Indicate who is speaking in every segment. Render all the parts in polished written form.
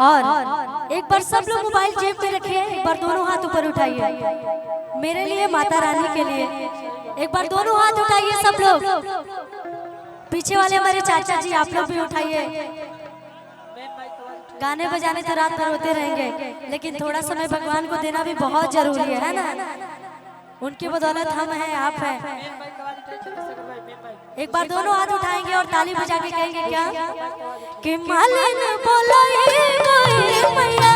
Speaker 1: और एक बार सब लोग मोबाइल जेब में रखिए, एक बार दोनों हाथ ऊपर उठाइए मेरे लिए, माता रानी के लिए। एक बार दोनों हाथ उठाइए सब लोग। पीछे वाले हमारे चाचा जी आप लोग भी उठाइए। गाने बजाने तो रात भर होते रहेंगे, लेकिन थोड़ा समय भगवान को देना भी बहुत जरूरी है ना। उनकी बदौलत हम हैं, आप हैं। एक बार दोनों हाथ उठाएंगे और ताली बजा के कहेंगे क्या कि मालिन बोलो मैया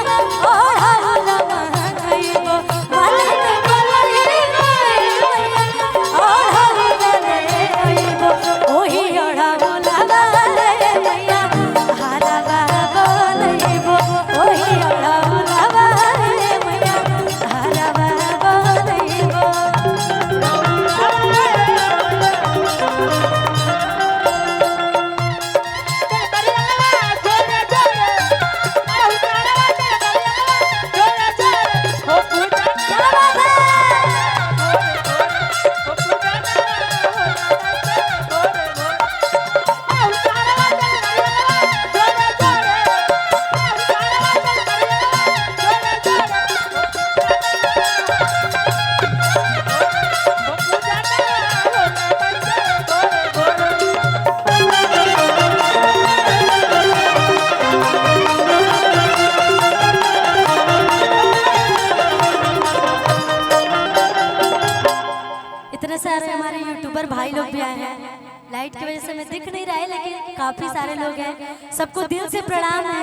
Speaker 1: सारे हमारे यूट्यूबर भाई लोग भी आए हैं। लाइट की वजह से मैं दिख नहीं रहा है, लेकिन काफी सारे लोग हैं। सबको दिल से प्रणाम है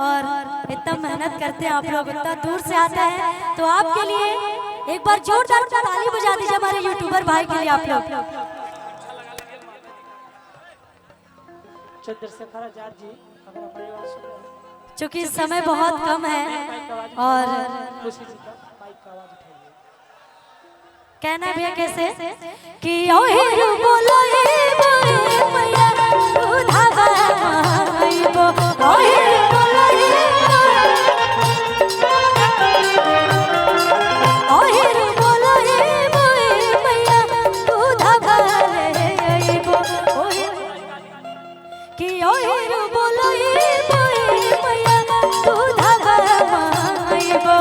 Speaker 1: और इतना मेहनत करते हैं आप लोग, इतना दूर से आता है। तो आपके लिए एक बार जोरदार ताली बजा दीजिए हमारे यूट्यूबर भाई के लिए आप लोग। चूँकि समय बहुत कम है और कहना भैया कैसे कि ओहे बोलो मैया दूधावा आइबो, ओहे बोलो ओहे बोलो मैया दूधावा आइबो, ओहे कि ओहे बोलो मैया दूधावा आइबो।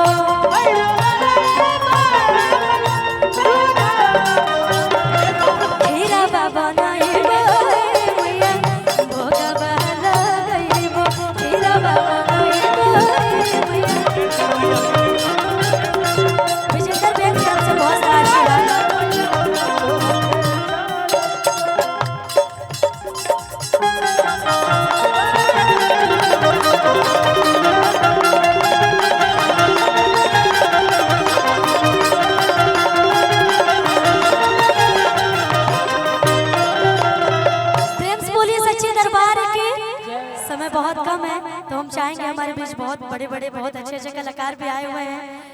Speaker 1: समय बहुत कम है, तो हम चाहेंगे हमारे बीच बहुत बड़े बड़े बहुत अच्छे अच्छे कलाकार भी आए हुए हैं।